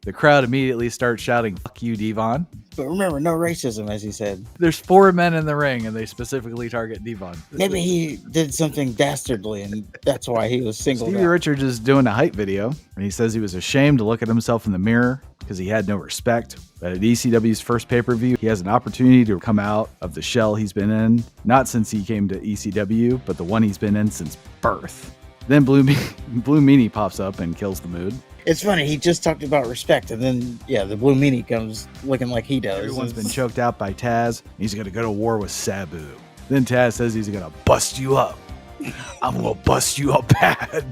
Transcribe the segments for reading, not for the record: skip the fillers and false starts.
The crowd immediately starts shouting, "Fuck you, Devon." But remember, no racism, as he said. There's 4 men in the ring, and they specifically target Devon. Maybe he did something dastardly, and that's why he was singled Stevie out. Richards is doing a hype video, and he says he was ashamed to look at himself in the mirror because he had no respect. But at ECW's first pay-per-view, he has an opportunity to come out of the shell he's been in, not since he came to ECW, but the one he's been in since birth. Then Blue Meanie pops up and kills the mood. It's funny, he just talked about respect, and then, the Blue Meanie comes looking like he does. Everyone's been choked out by Taz. He's going to go to war with Sabu. Then Taz says he's going to bust you up. I'm going to bust you up bad.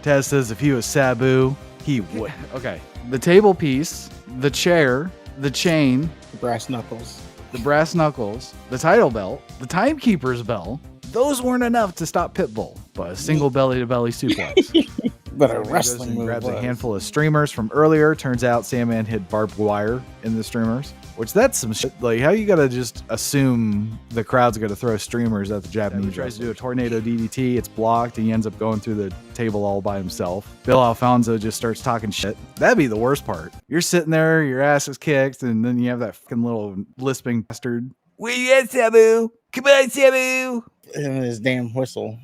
Taz says if he was Sabu, he would. Okay. The table piece, the chair, the chain, the brass knuckles, the title belt, the timekeeper's bell, those weren't enough to stop Pitbull, but a single belly-to-belly suplex. But a wrestling move grabs a handful of streamers from earlier. Turns out Sandman hid barbed wire in the streamers, which that's some shit. Like, how you gotta just assume the crowd's gonna throw streamers at the Japanese? He tries to do a tornado DDT. It's blocked. He ends up going through the table all by himself. Bill Alfonso just starts talking shit. That'd be the worst part. You're sitting there, your ass is kicked, and then you have that fucking little lisping bastard. Where you at, Sabu? Come on, Sabu! And his damn whistle.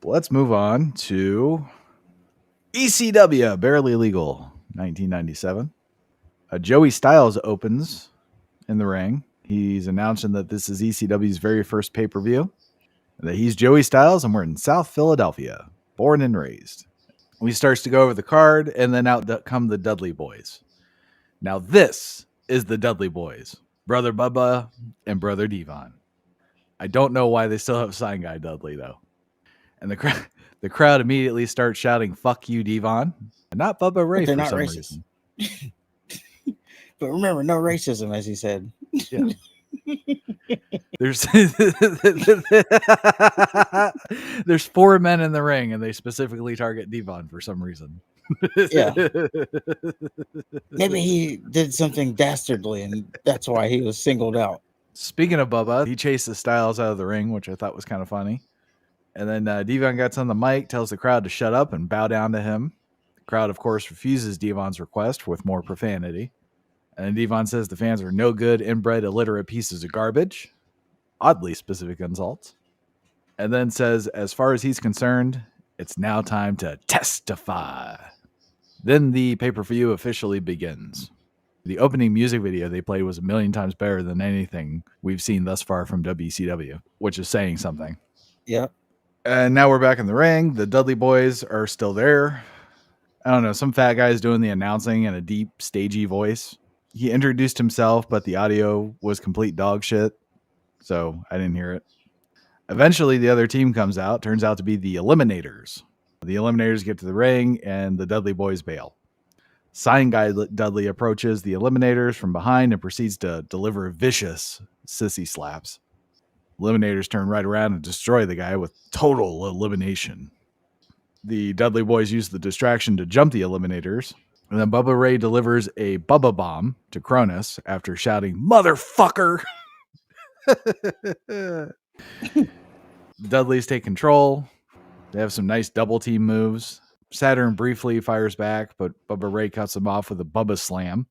Let's move on to ECW, Barely Legal, 1997. Joey Styles opens in the ring. He's announcing that this is ECW's very first pay-per-view, and that he's Joey Styles, and we're in South Philadelphia, born and raised. He starts to go over the card, and then out come the Dudley Boys. Now this is the Dudley Boys, Brother Bubba and Brother Devon. I don't know why they still have Sign Guy Dudley, though. And the crowd immediately starts shouting, "Fuck you, Devon." And not Bubba Ray for some reason. But remember, no racism, as he said. Yeah. There's 4 men in the ring, and they specifically target Devon for some reason. Yeah. Maybe he did something dastardly, and that's why he was singled out. Speaking of Bubba, he chases Styles out of the ring, which I thought was kind of funny. And then Devon gets on the mic, tells the crowd to shut up and bow down to him. The crowd, of course, refuses Devon's request with more profanity. And then Devon says the fans are no good, inbred, illiterate pieces of garbage. Oddly specific insults. And then says, as far as he's concerned, it's now time to testify. Then the pay-per-view officially begins. The opening music video they played was 1,000,000 times better than anything we've seen thus far from WCW, which is saying something. Yep. And now we're back in the ring. The Dudley Boys are still there. I don't know. Some fat guy's doing the announcing in a deep, stagey voice. He introduced himself, but the audio was complete dog shit, so I didn't hear it. Eventually, the other team comes out. Turns out to be the Eliminators. The Eliminators get to the ring, and the Dudley Boys bail. Sign Guy Dudley approaches the Eliminators from behind and proceeds to deliver vicious sissy slaps. Eliminators turn right around and destroy the guy with total elimination. The Dudley Boys use the distraction to jump the Eliminators, and then Bubba Ray delivers a Bubba Bomb to Cronus after shouting, "Motherfucker!" Dudleys take control. They have some nice double team moves. Saturn briefly fires back, but Bubba Ray cuts him off with a Bubba Slam.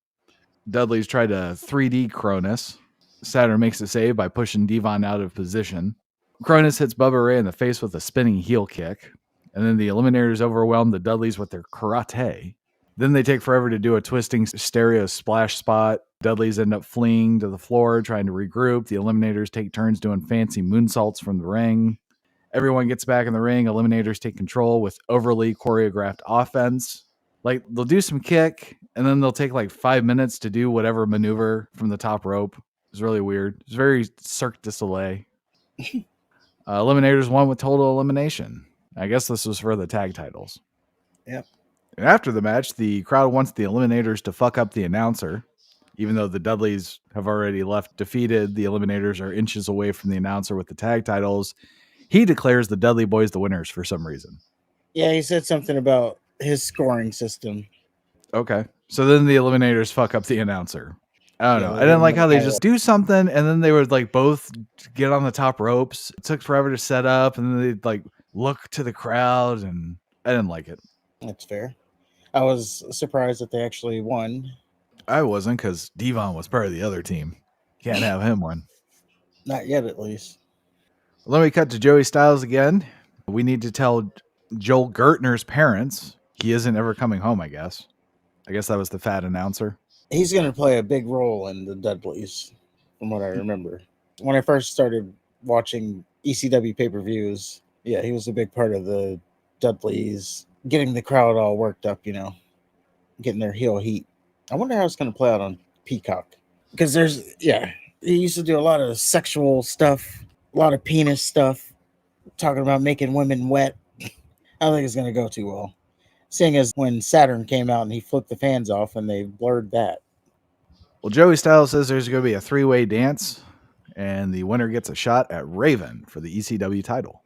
Dudleys try to 3D Cronus. Saturn makes a save by pushing Devon out of position. Cronus hits Bubba Ray in the face with a spinning heel kick. And then the Eliminators overwhelm the Dudleys with their karate. Then they take forever to do a twisting stereo splash spot. Dudleys end up fleeing to the floor, trying to regroup. The Eliminators take turns doing fancy moonsaults from the ring. Everyone gets back in the ring. Eliminators take control with overly choreographed offense. Like, they'll do some kick, and then they'll take like 5 minutes to do whatever maneuver from the top rope. It's really weird. It's very Cirque du Soleil. Eliminators won with total elimination. I guess this was for the tag titles. Yep. And after the match, the crowd wants the Eliminators to fuck up the announcer. Even though the Dudleys have already left defeated, the Eliminators are inches away from the announcer with the tag titles. He declares the Dudley Boys the winners for some reason. Yeah, he said something about his scoring system. Okay. So then the Eliminators fuck up the announcer. I don't know. I didn't like how they just do something and then they would like both get on the top ropes. It took forever to set up and then they'd like look to the crowd and I didn't like it. That's fair. I was surprised that they actually won. I wasn't, because Devon was part of the other team. Can't have him win. Not yet, at least. Let me cut to Joey Styles again. We need to tell Joel Gertner's parents he isn't ever coming home, I guess. I guess that was the fat announcer. He's going to play a big role in the Dudleys, from what I remember. When I first started watching ECW pay-per-views, yeah, he was a big part of the Dudleys, getting the crowd all worked up, getting their heel heat. I wonder how it's going to play out on Peacock. Because he used to do a lot of sexual stuff, a lot of penis stuff, talking about making women wet. I don't think it's going to go too well. Seeing as when Saturn came out and he flipped the fans off and they blurred that. Well, Joey Styles says there's going to be a 3-way dance, and the winner gets a shot at Raven for the ECW title.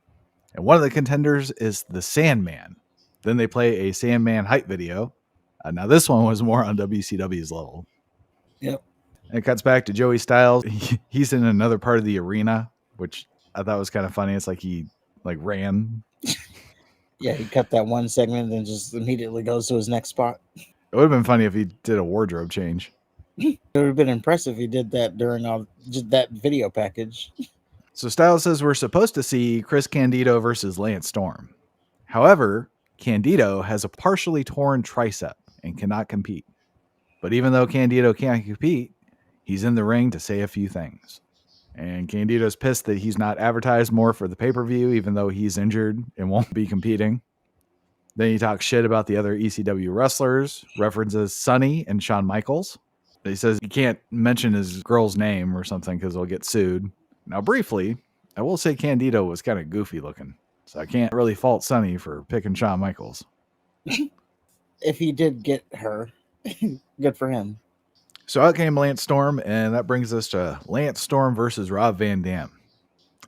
And one of the contenders is the Sandman. Then they play a Sandman hype video. Now, this one was more on WCW's level. Yep. And it cuts back to Joey Styles. He's in another part of the arena, which I thought was kind of funny. It's like he ran. Yeah, he cut that one segment and then just immediately goes to his next spot. It would have been funny if he did a wardrobe change. It would have been impressive if he did that during just that video package. So Styles says we're supposed to see Chris Candido versus Lance Storm. However, Candido has a partially torn tricep and cannot compete. But even though Candido can't compete, he's in the ring to say a few things. And Candido's pissed that he's not advertised more for the pay-per-view, even though he's injured and won't be competing. Then he talks shit about the other ECW wrestlers, references Sonny and Shawn Michaels. He says he can't mention his girl's name or something because he'll get sued. Now, briefly, I will say Candido was kind of goofy looking, so I can't really fault Sonny for picking Shawn Michaels. If he did get her, good for him. So out came Lance Storm, and that brings us to Lance Storm versus Rob Van Dam.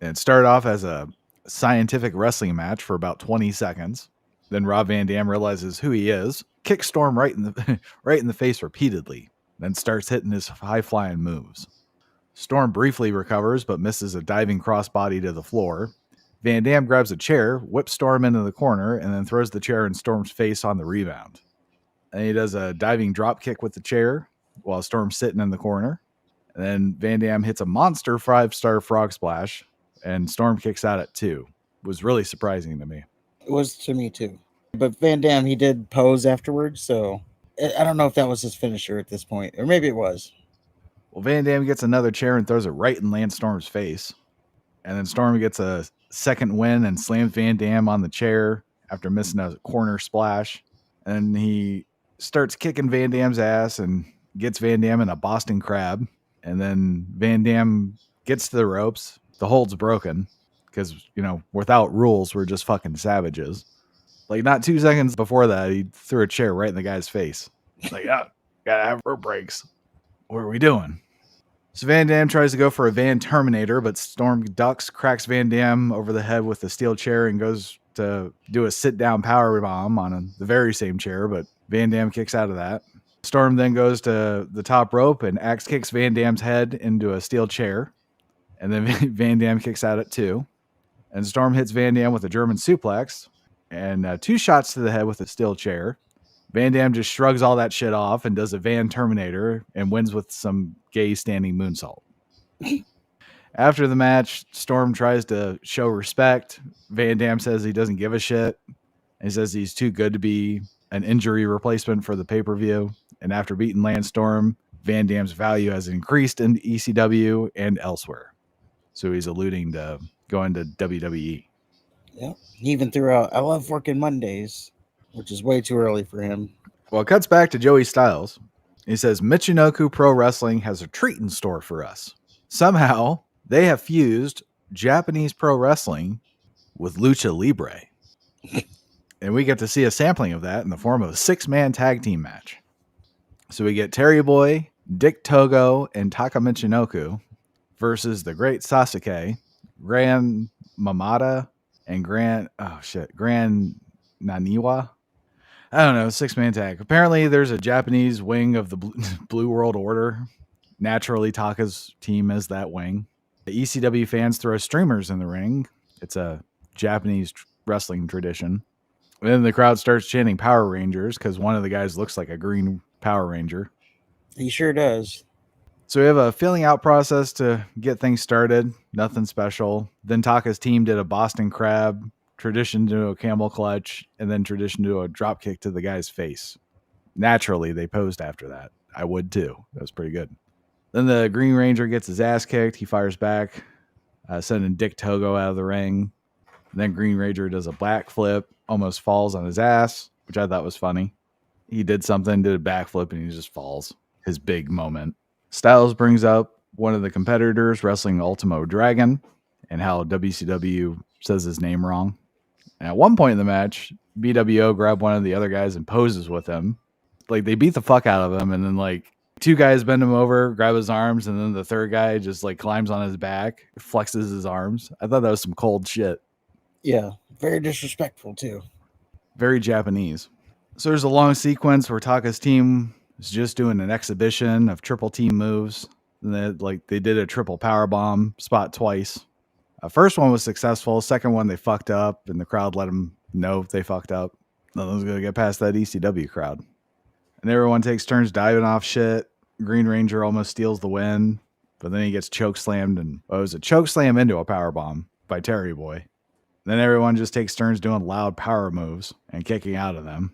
And it started off as a scientific wrestling match for about 20 seconds. Then Rob Van Dam realizes who he is, kicks Storm right in the face repeatedly, then starts hitting his high-flying moves. Storm briefly recovers, but misses a diving crossbody to the floor. Van Dam grabs a chair, whips Storm into the corner, and then throws the chair in Storm's face on the rebound. And he does a diving drop kick with the chair while Storm's sitting in the corner. And then Van Dam hits a monster 5-star frog splash, and Storm kicks out at 2. It was really surprising to me. It was to me too. But Van Dam, he did pose afterwards, so I don't know if that was his finisher at this point, or maybe it was. Well, Van Dam gets another chair and throws it right in Lance Storm's face. And then Storm gets a second win and slams Van Dam on the chair after missing a corner splash. And he starts kicking Van Dam's ass and gets Van Dam in a Boston Crab. And then Van Dam gets to the ropes. The hold's broken because, without rules, we're just fucking savages. Like, not 2 seconds before that, he threw a chair right in the guy's face. Like, gotta have rope breaks. What are we doing? So Van Dam tries to go for a Van Terminator, but Storm ducks, cracks Van Dam over the head with the steel chair, and goes to do a sit-down power bomb on the very same chair, but Van Dam kicks out of that. Storm then goes to the top rope and axe kicks Van Dam's head into a steel chair, and then Van Dam kicks out at 2. And Storm hits Van Dam with a German suplex, and 2 shots to the head with a steel chair. Van Dam just shrugs all that shit off and does a Van Terminator and wins with some gay standing moonsault. After the match, Storm tries to show respect. Van Dam says he doesn't give a shit. He says he's too good to be an injury replacement for the pay-per-view. And after beating Lance Storm, Van Dam's value has increased in ECW and elsewhere. So he's alluding to going to WWE. Yep. He even threw out, "I love working Mondays," which is way too early for him. Well, it cuts back to Joey Styles. He says, Michinoku Pro Wrestling has a treat in store for us. Somehow, they have fused Japanese pro wrestling with lucha libre. And we get to see a sampling of that in the form of a 6-man tag team match. So we get Terry Boy, Dick Togo, and Taka Michinoku versus the Great Sasuke, Gran Mamata, and Gran Naniwa. I don't know, 6-man tag. Apparently, there's a Japanese wing of the Blue World Order. Naturally, Taka's team is that wing. The ECW fans throw streamers in the ring. It's a Japanese wrestling tradition. And then the crowd starts chanting Power Rangers because one of the guys looks like a green Power Ranger. He sure does. So we have a feeling out process to get things started. Nothing special. Then Taka's team did a Boston Crab, tradition to a camel clutch, and then tradition to a drop kick to the guy's face. Naturally, they posed after that. I would too. That was pretty good. Then the Green Ranger gets his ass kicked. He fires back, sending Dick Togo out of the ring. And then Green Ranger does a backflip, almost falls on his ass, which I thought was funny. He did something, did a backflip, and he just falls. His big moment. Styles brings up one of the competitors wrestling Ultimo Dragon and how WCW says his name wrong. And at one point in the match, BWO grabbed one of the other guys and poses with him. Like, they beat the fuck out of him, and then, like, two guys bend him over, grab his arms, and then the third guy just, like, climbs on his back, flexes his arms. I thought that was some cold shit. Yeah, very disrespectful, too. Very Japanese. So there's a long sequence where Taka's team is just doing an exhibition of triple team moves. And they did a triple power bomb spot twice. First one was successful. Second one, they fucked up, and the crowd let them know they fucked up. Nothing's going to get past that ECW crowd. And everyone takes turns diving off shit. Green Ranger almost steals the win, but then he gets choke slammed, and it was a choke slam into a power bomb by Terry Boy. Then everyone just takes turns doing loud power moves and kicking out of them.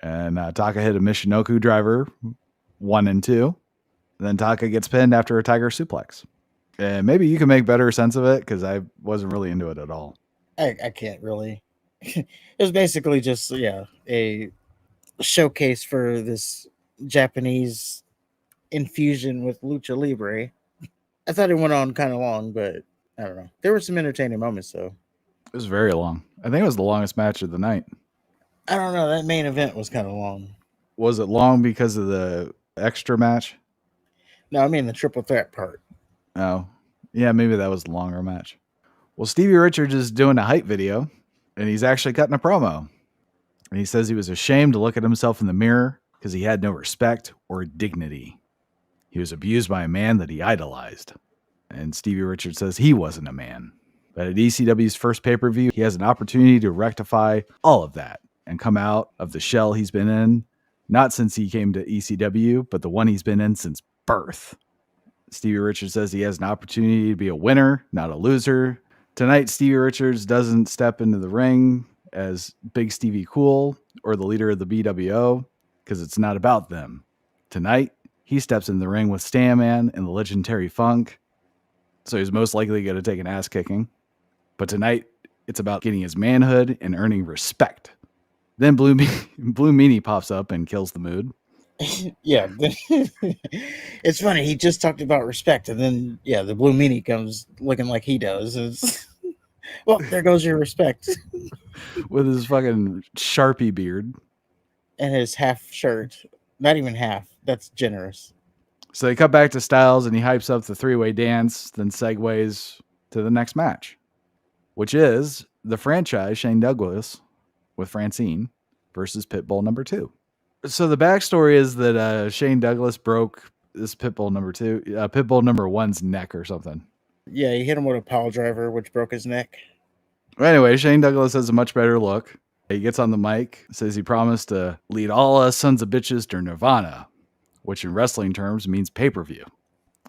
And Taka hit a Michinoku driver, 1 and 2. And then Taka gets pinned after a tiger suplex. And maybe you can make better sense of it, because I wasn't really into it at all. I can't really. It was basically just, a showcase for this Japanese infusion with Lucha Libre. I thought it went on kind of long, but I don't know. There were some entertaining moments, though. It was very long. I think it was the longest match of the night. I don't know. That main event was kind of long. Was it long because of the extra match? No, I mean the triple threat part. Oh, yeah, maybe that was the longer match. Well, Stevie Richards is doing a hype video, and he's actually cutting a promo. And he says he was ashamed to look at himself in the mirror because he had no respect or dignity. He was abused by a man that he idolized. And Stevie Richards says he wasn't a man. But at ECW's first pay-per-view, he has an opportunity to rectify all of that and come out of the shell he's been in, not since he came to ECW, but the one he's been in since birth. Stevie Richards says he has an opportunity to be a winner, not a loser. Tonight, Stevie Richards doesn't step into the ring as Big Stevie Cool or the leader of the BWO, because it's not about them. Tonight, he steps in the ring with Stanman and the legendary Funk, so he's most likely going to take an ass kicking. But tonight, it's about getting his manhood and earning respect. Then Blue Meanie pops up and kills the mood. Yeah. It's funny. He just talked about respect, and then, the Blue Meanie comes looking like he does. Well, there goes your respect. With his fucking Sharpie beard. And his half shirt. Not even half. That's generous. So they cut back to Styles, and he hypes up the three-way dance, then segues to the next match, which is the franchise Shane Douglas with Francine versus Pitbull number 2. So the backstory is that Shane Douglas broke this Pitbull number 2, Pitbull number 1's neck or something. Yeah, he hit him with a pile driver, which broke his neck. Anyway, Shane Douglas has a much better look. He gets on the mic, says he promised to lead all us sons of bitches to Nirvana, which in wrestling terms means pay-per-view.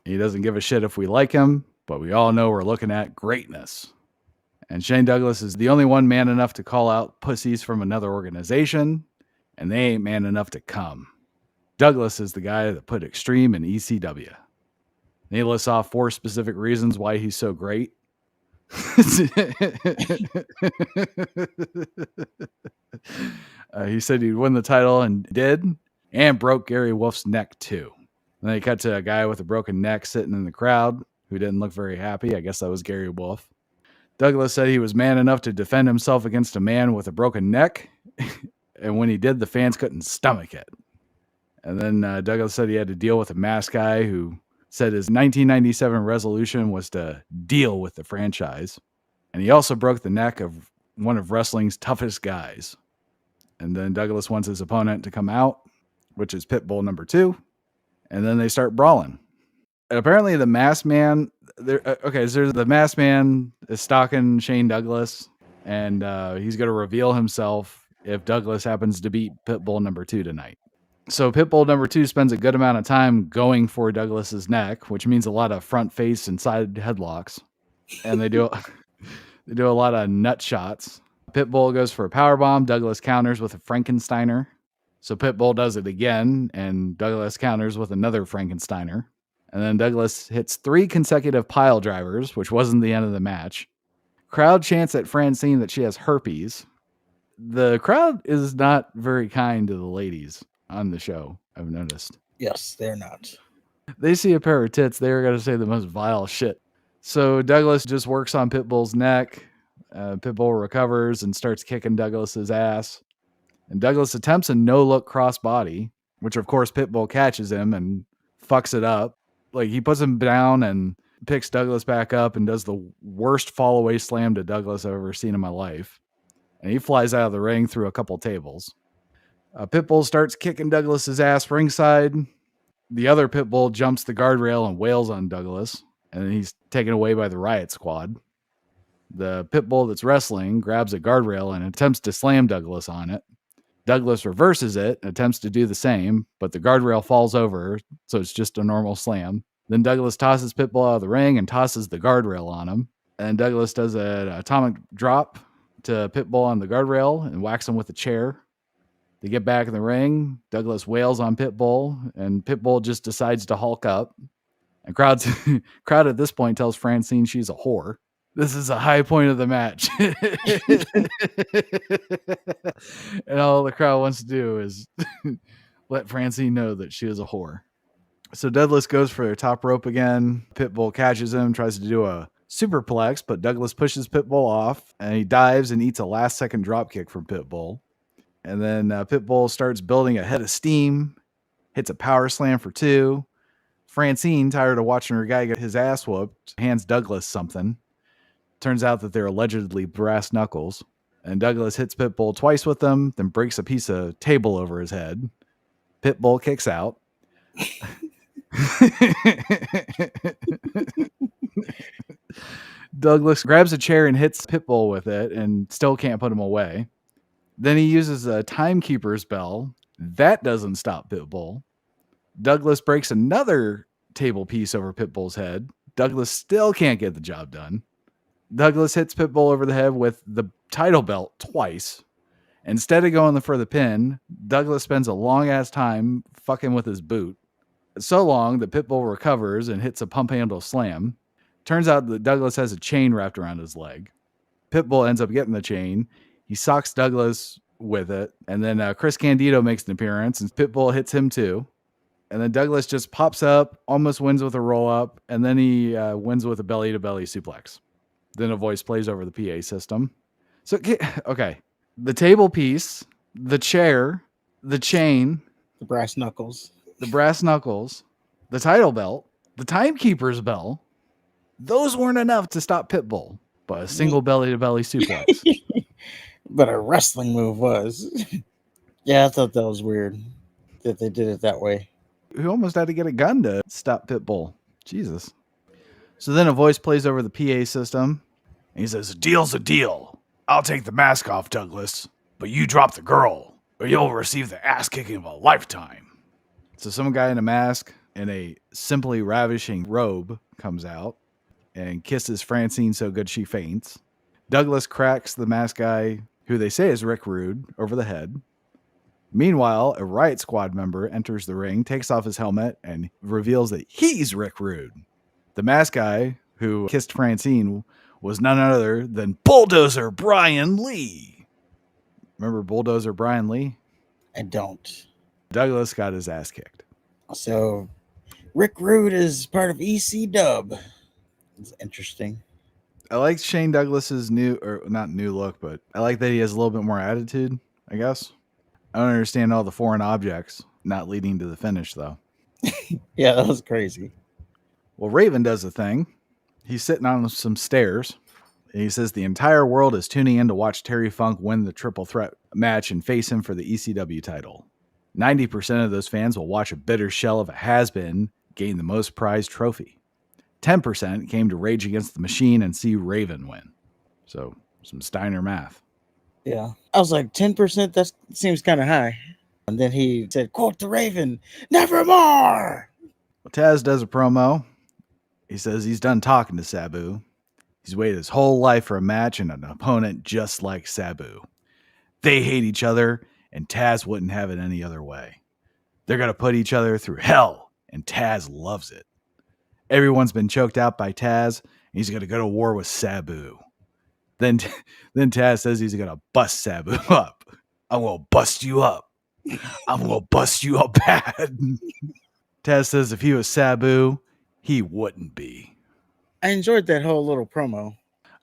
He doesn't give a shit if we like him, but we all know we're looking at greatness. And Shane Douglas is the only one man enough to call out pussies from another organization, and they ain't man enough to come. Douglas is the guy that put Extreme in ECW. And he lists off 4 specific reasons why he's so great. He said he'd win the title and did, and broke Gary Wolf's neck too. And then they cut to a guy with a broken neck sitting in the crowd who didn't look very happy. I guess that was Gary Wolf. Douglas said he was man enough to defend himself against a man with a broken neck, and when he did, the fans couldn't stomach it. And then Douglas said he had to deal with a mask guy who said his 1997 resolution was to deal with the franchise. And he also broke the neck of one of wrestling's toughest guys. And then Douglas wants his opponent to come out, which is Pitbull number 2. And then they start brawling. And apparently the masked man, so the masked man is stalking Shane Douglas, and he's going to reveal himself if Douglas happens to beat Pitbull number 2 tonight. So Pitbull number 2 spends a good amount of time going for Douglas's neck, which means a lot of front face and side headlocks. And they do a lot of nut shots. Pitbull goes for a powerbomb. Douglas counters with a Frankensteiner. So Pitbull does it again, and Douglas counters with another Frankensteiner. And then Douglas hits 3 consecutive pile drivers, which wasn't the end of the match. Crowd chants at Francine that she has herpes. The crowd is not very kind to the ladies on the show, I've noticed. Yes, they're not. They see a pair of tits, they're going to say the most vile shit. So Douglas just works on Pitbull's neck. Pitbull recovers and starts kicking Douglas's ass. And Douglas attempts a no-look crossbody, which of course Pitbull catches him and fucks it up. Like, he puts him down and picks Douglas back up and does the worst fall-away slam to Douglas I've ever seen in my life. And he flies out of the ring through a couple tables. Pitbull starts kicking Douglas's ass ringside. The other Pitbull jumps the guardrail and wails on Douglas, and then he's taken away by the Riot Squad. The Pitbull that's wrestling grabs a guardrail and attempts to slam Douglas on it. Douglas reverses it and attempts to do the same, but the guardrail falls over, so it's just a normal slam. Then Douglas tosses Pitbull out of the ring and tosses the guardrail on him. And Douglas does an atomic drop to Pitbull on the guardrail and whacks him with a chair. They get back in the ring. Douglas wails on Pitbull, and Pitbull just decides to hulk up. And crowd at this point tells Francine she's a whore. This is a high point of the match. And all the crowd wants to do is let Francine know that she is a whore. So Douglas goes for their top rope again. Pitbull catches him, tries to do a superplex, but Douglas pushes Pitbull off, and he dives and eats a last-second dropkick from Pitbull. And then Pitbull starts building a head of steam, hits a power slam for 2. Francine, tired of watching her guy get his ass whooped, hands Douglas something. Turns out that they're allegedly brass knuckles. And Douglas hits Pitbull twice with them, then breaks a piece of table over his head. Pitbull kicks out. Douglas grabs a chair and hits Pitbull with it and still can't put him away. Then he uses a timekeeper's bell. That doesn't stop Pitbull. Douglas breaks another table piece over Pitbull's head. Douglas still can't get the job done. Douglas hits Pitbull over the head with the title belt twice. Instead of going for the pin, Douglas spends a long-ass time fucking with his boot. So long that Pitbull recovers and hits a pump handle slam. Turns out that Douglas has a chain wrapped around his leg. Pitbull ends up getting the chain. He socks Douglas with it. And then Chris Candido makes an appearance, and Pitbull hits him too. And then Douglas just pops up, almost wins with a roll-up, and then he wins with a belly-to-belly suplex. Then a voice plays over the PA system. So, okay. The table piece, the chair, the chain, The brass knuckles, the title belt, the timekeeper's bell, those weren't enough to stop Pitbull, but a single belly-to-belly suplex. but a wrestling move was. Yeah, I thought that was weird that they did it that way. He almost had to get a gun to stop Pitbull. Jesus. So then a voice plays over the PA system. And he says, "A deal's a deal. I'll take the mask off, Douglas. But you drop the girl, or you'll receive the ass kicking of a lifetime." So some guy in a mask in a simply ravishing robe comes out and kisses Francine so good she faints. Douglas cracks the mask guy, who they say is Rick Rude, over the head. Meanwhile, a Riot Squad member enters the ring, takes off his helmet, and reveals that he's Rick Rude. The mask guy who kissed Francine was none other than Bulldozer Brian Lee. Remember Bulldozer Brian Lee? I don't. Douglas got his ass kicked. So, Rick Rude is part of ECW. It's interesting. I like Shane Douglas's not new look, but I like that he has a little bit more attitude, I guess. I don't understand all the foreign objects not leading to the finish, though. Yeah, that was crazy. Well, Raven does a thing. He's sitting on some stairs. And he says the entire world is tuning in to watch Terry Funk win the triple threat match and face him for the ECW title. 90% of those fans will watch a bitter shell of a has-been gain the most prized trophy. 10% came to Rage Against the Machine and see Raven win. So, some Steiner math. Yeah. I was like, 10%? That seems kind of high. And then he said, quote the Raven, nevermore. Taz does a promo. He says he's done talking to Sabu. He's waited his whole life for a match and an opponent just like Sabu. They hate each other, and Taz wouldn't have it any other way. They're going to put each other through hell, and Taz loves it. Everyone's been choked out by Taz, and he's going to go to war with Sabu. Then Taz says he's going to bust Sabu up. I'm going to bust you up. I'm going to bust you up bad. Taz says if he was Sabu, he wouldn't be. I enjoyed that whole little promo.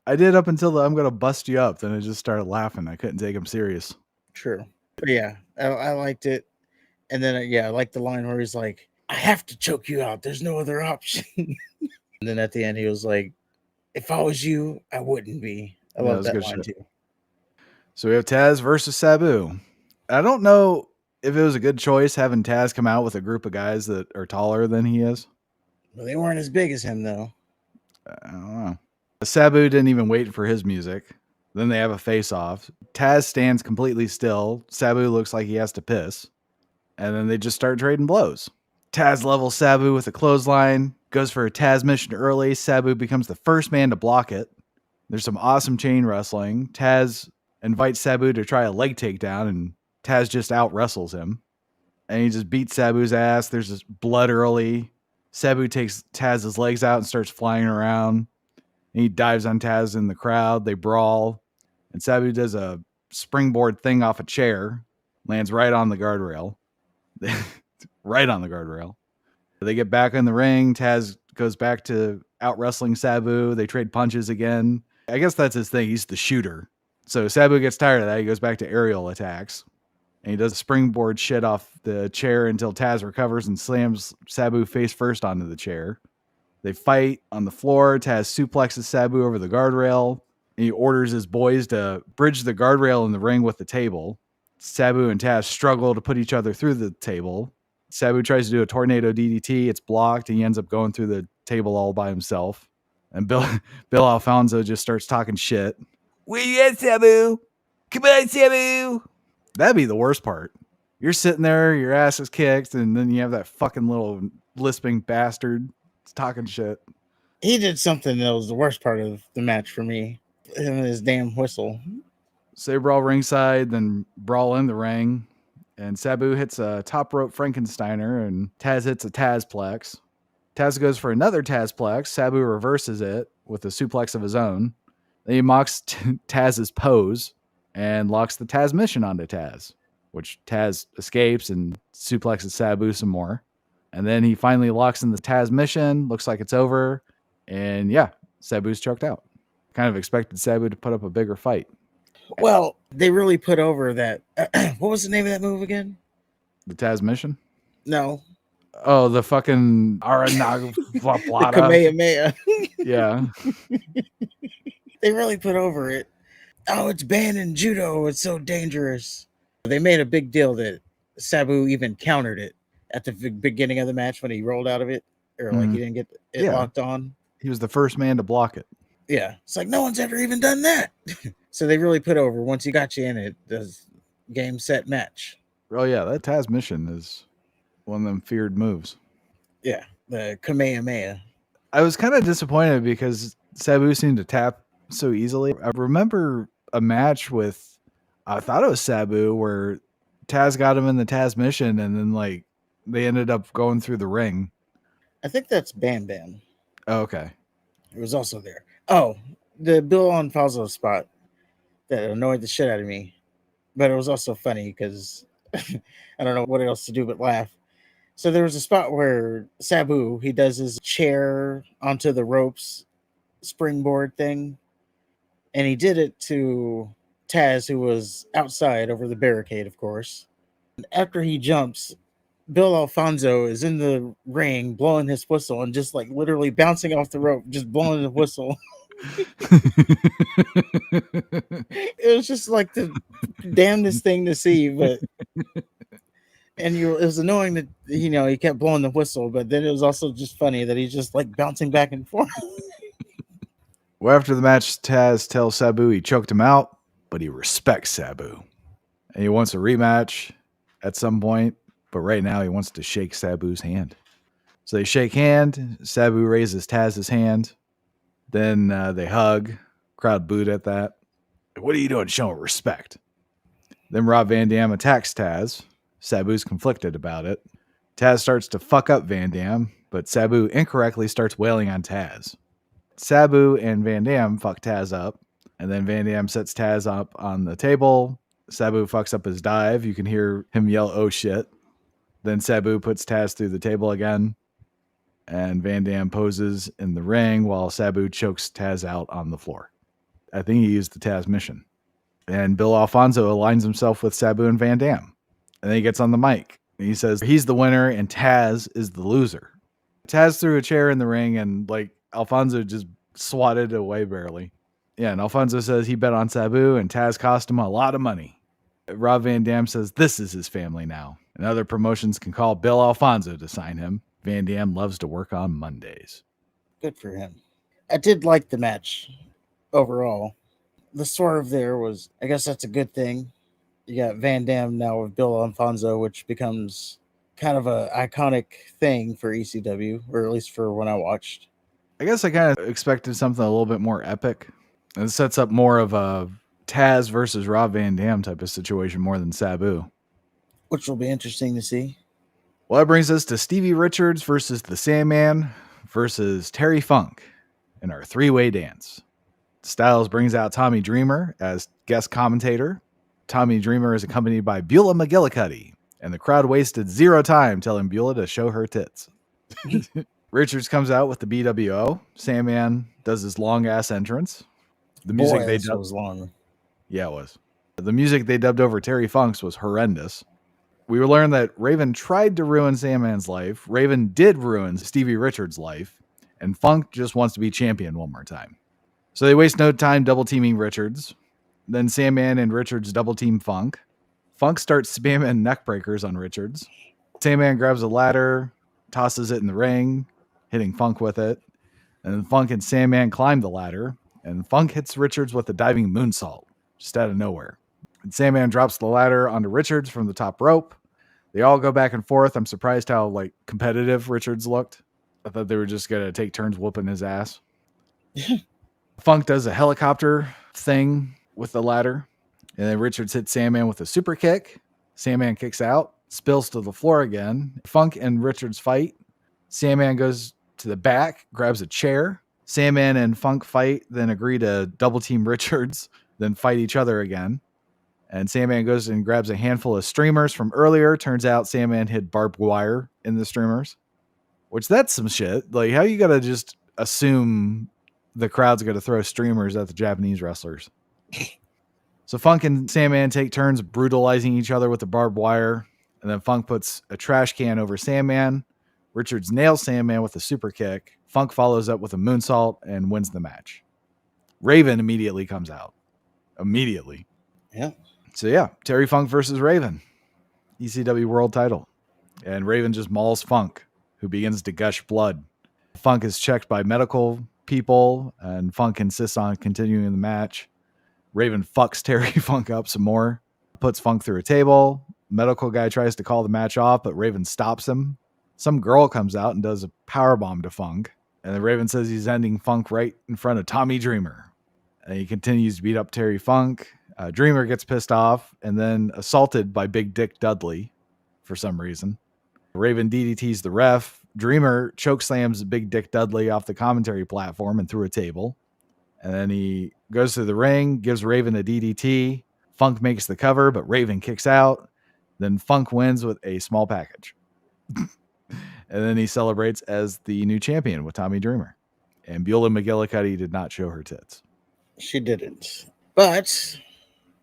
I did up until the I'm going to bust you up. Then I just started laughing. I couldn't take him serious. True. But yeah, I liked it. And then, I liked the line where he's like, I have to choke you out. There's no other option. And then at the end, he was like, if I was you, I wouldn't be. I love that line too. So we have Taz versus Sabu. I don't know if it was a good choice having Taz come out with a group of guys that are taller than he is. Well, they weren't as big as him, though. I don't know. Sabu didn't even wait for his music. Then they have a face-off. Taz stands completely still. Sabu looks like he has to piss. And then they just start trading blows. Taz levels Sabu with a clothesline, goes for a Taz mission early. Sabu becomes the first man to block it. There's some awesome chain wrestling. Taz invites Sabu to try a leg takedown, and Taz just out wrestles him. And he just beats Sabu's ass. There's this blood early. Sabu takes Taz's legs out and starts flying around. And he dives on Taz in the crowd. They brawl. And Sabu does a springboard thing off a chair. Lands right on the guardrail. Right on the guardrail. They get back in the ring. Taz goes back to out wrestling Sabu. They trade punches again. I guess that's his thing. He's the shooter. So Sabu gets tired of that. He goes back to aerial attacks. And he does a springboard shit off the chair until Taz recovers and slams Sabu face first onto the chair. They fight on the floor. Taz suplexes Sabu over the guardrail. And he orders his boys to bridge the guardrail in the ring with the table. Sabu and Taz struggle to put each other through the table. Sabu tries to do a tornado DDT. It's blocked, and he ends up going through the table all by himself. And Bill Alfonso just starts talking shit. Where you at, Sabu? Come on, Sabu. That'd be the worst part. You're sitting there, your ass is kicked, and then you have that fucking little lisping bastard talking shit. He did something that was the worst part of the match for me. Him and his damn whistle. So they brawl ringside, then brawl in the ring. And Sabu hits a top rope Frankensteiner, and Taz hits a Tazplex. Taz goes for another Tazplex. Sabu reverses it with a suplex of his own. Then he mocks Taz's pose and locks the Taz mission onto Taz, which Taz escapes and suplexes Sabu some more. And then he finally locks in the Taz mission. Looks like it's over. And yeah, Sabu's choked out. Kind of expected Sabu to put up a bigger fight. Well, they really put over that. What was the name of that move again? The Taz mission? No. Oh, the fucking the Kamehameha. Yeah. They really put over it. Oh, it's banned in judo. It's so dangerous. They made a big deal that Sabu even countered it at the beginning of the match when he rolled out of it. Or like he didn't get it locked on. He was the first man to block it. Yeah. It's like no one's ever even done that. So they really put over once you got you in it, does game, set, match. Oh yeah, that Taz mission is one of them feared moves. Yeah, the Kamehameha. I was kind of disappointed because Sabu seemed to tap so easily. I remember a match with, I thought it was Sabu, where Taz got him in the Taz mission and then like they ended up going through the ring. I think that's Bam Bam. Oh, okay. It was also there. Oh, the Bill Alfonso spot that annoyed the shit out of me. But it was also funny because I don't know what else to do but laugh. So there was a spot where Sabu, he does his chair onto the ropes springboard thing. And he did it to Taz, who was outside over the barricade, of course. And after he jumps, Bill Alfonso is in the ring blowing his whistle and just like literally bouncing off the rope, just blowing the whistle. It was just like the damnedest thing to see, but it was annoying that he kept blowing the whistle, but then it was also just funny that he's just like bouncing back and forth. Well, after the match, Taz tells Sabu he choked him out. but he respects Sabu. And he wants a rematch at some point, but right now he wants to shake Sabu's hand. So they shake hand. Sabu raises Taz's hand. Then they hug. Crowd booed at that. What are you doing showing respect? Then Rob Van Dam attacks Taz. Sabu's conflicted about it. Taz starts to fuck up Van Dam, but Sabu incorrectly starts wailing on Taz. Sabu and Van Dam fuck Taz up, and then Van Dam sets Taz up on the table. Sabu fucks up his dive. You can hear him yell, "Oh shit." Then Sabu puts Taz through the table again, and Van Dam poses in the ring while Sabu chokes Taz out on the floor. I think he used the Taz mission. And Bill Alfonso aligns himself with Sabu and Van Dam. And then he gets on the mic. And he says he's the winner and Taz is the loser. Taz threw a chair in the ring and Alfonso just swatted it away barely. Yeah, and Alfonso says he bet on Sabu and Taz cost him a lot of money. Rob Van Dam says this is his family now. And other promotions can call Bill Alfonso to sign him. Van Dam loves to work on Mondays. Good for him. I did like the match overall. The swerve there was, I guess that's a good thing. You got Van Dam now with Bill Alfonso, which becomes kind of a iconic thing for ECW, or at least for when I watched. I guess I kind of expected something a little bit more epic. It sets up more of a Taz versus Rob Van Dam type of situation more than Sabu. Which will be interesting to see. Well, that brings us to Stevie Richards versus the Sandman versus Terry Funk in our three-way dance. Styles brings out Tommy Dreamer as guest commentator. Tommy Dreamer is accompanied by Beulah McGillicuddy, and the crowd wasted zero time telling Beulah to show her tits. Richards comes out with the BWO. Sandman does his long-ass entrance. The music they dubbed was long. Yeah, it was. The music they dubbed over Terry Funk's was horrendous. We learned that Raven tried to ruin Sandman's life. Raven did ruin Stevie Richards' life. And Funk just wants to be champion one more time. So they waste no time double teaming Richards. Then Sandman and Richards double team Funk. Funk starts spamming neckbreakers on Richards. Sandman grabs a ladder, tosses it in the ring, hitting Funk with it. And then Funk and Sandman climb the ladder. And Funk hits Richards with a diving moonsault, just out of nowhere. And Sandman drops the ladder onto Richards from the top rope. They all go back and forth. I'm surprised how competitive Richards looked. I thought they were just going to take turns whooping his ass. Funk does a helicopter thing with the ladder. And then Richards hits Sandman with a super kick. Sandman kicks out, spills to the floor again. Funk and Richards fight. Sandman goes to the back, grabs a chair. Sandman and Funk fight, then agree to double team Richards, then fight each other again. And Sandman goes and grabs a handful of streamers from earlier. Turns out Sandman hid barbed wire in the streamers, which that's some shit. How you got to just assume the crowd's going to throw streamers at the Japanese wrestlers. So Funk and Sandman take turns brutalizing each other with the barbed wire. And then Funk puts a trash can over Sandman. Richards nails Sandman with a super kick. Funk follows up with a moonsault and wins the match. Raven immediately comes out. Immediately. Yeah. So yeah, Terry Funk versus Raven. ECW world title. And Raven just mauls Funk, who begins to gush blood. Funk is checked by medical people, and Funk insists on continuing the match. Raven fucks Terry Funk up some more, puts Funk through a table. Medical guy tries to call the match off, but Raven stops him. Some girl comes out and does a powerbomb to Funk. And then Raven says he's ending Funk right in front of Tommy Dreamer. And he continues to beat up Terry Funk. Dreamer gets pissed off and then assaulted by Big Dick Dudley for some reason. Raven DDTs the ref. Dreamer chokeslams Big Dick Dudley off the commentary platform and through a table. And then he goes to the ring, gives Raven a DDT. Funk makes the cover, but Raven kicks out. Then Funk wins with a small package. And then he celebrates as the new champion with Tommy Dreamer. And Beulah McGillicuddy did not show her tits. She didn't. But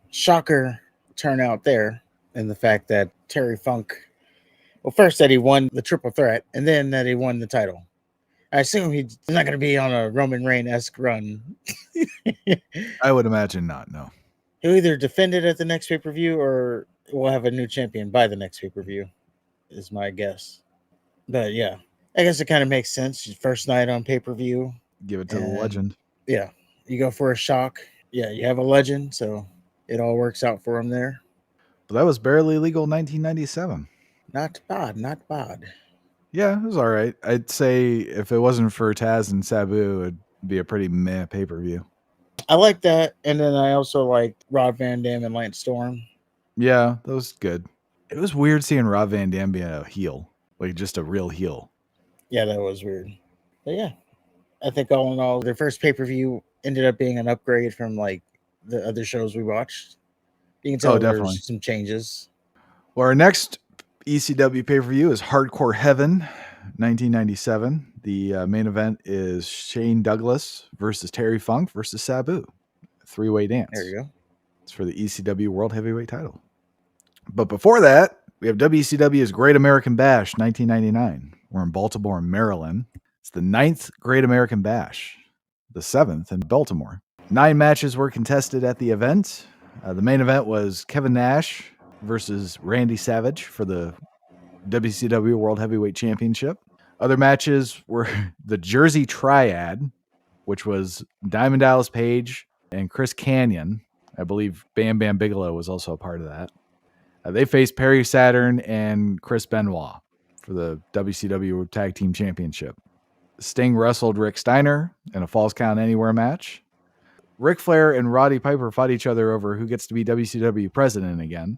shocker turnout there in the fact that Terry Funk, well, first that he won the triple threat and then that he won the title. I assume he's not going to be on a Roman Reigns-esque run. I would imagine not, no. He'll either defend it at the next pay-per-view or we'll have a new champion by the next pay-per-view, is my guess. But yeah, I guess it kind of makes sense. First night on pay-per-view. Give it to the legend. Yeah, you go for a shock. Yeah, you have a legend, so it all works out for him there. But that was barely legal in 1997. Not bad, not bad. Yeah, it was all right. I'd say if it wasn't for Taz and Sabu, it'd be a pretty meh pay-per-view. I like that, and then I also liked Rob Van Dam and Lance Storm. Yeah, that was good. It was weird seeing Rob Van Dam being a heel, like just a real heel. Yeah, that was weird. But yeah, I think all in all, their first pay-per-view ended up being an upgrade from like the other shows we watched. You can tell Definitely. there's some changes. Well, our next ECW pay-per-view is Hardcore Heaven, 1997. The main event is Shane Douglas versus Terry Funk versus Sabu. Three-way dance. There you go. It's for the ECW World Heavyweight title. But before that, we have WCW's Great American Bash, 1999. We're in Baltimore, Maryland. It's the 9th Great American Bash, the 7th in Baltimore. 9 matches were contested at the event. The main event was Kevin Nash versus Randy Savage for the WCW World Heavyweight Championship. Other matches were the Jersey Triad, which was Diamond Dallas Page and Chris Kanyon. I believe Bam Bam Bigelow was also a part of that. They faced Perry Saturn and Chris Benoit for the WCW Tag Team Championship. Sting wrestled Rick Steiner in a Falls Count Anywhere match. Ric Flair and Roddy Piper fought each other over who gets to be WCW president again.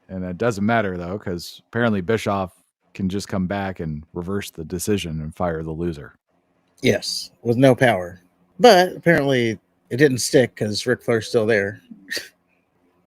And it doesn't matter, though, because apparently Bischoff can just come back and reverse the decision and fire the loser. Yes, with no power. But apparently it didn't stick because Ric Flair's still there.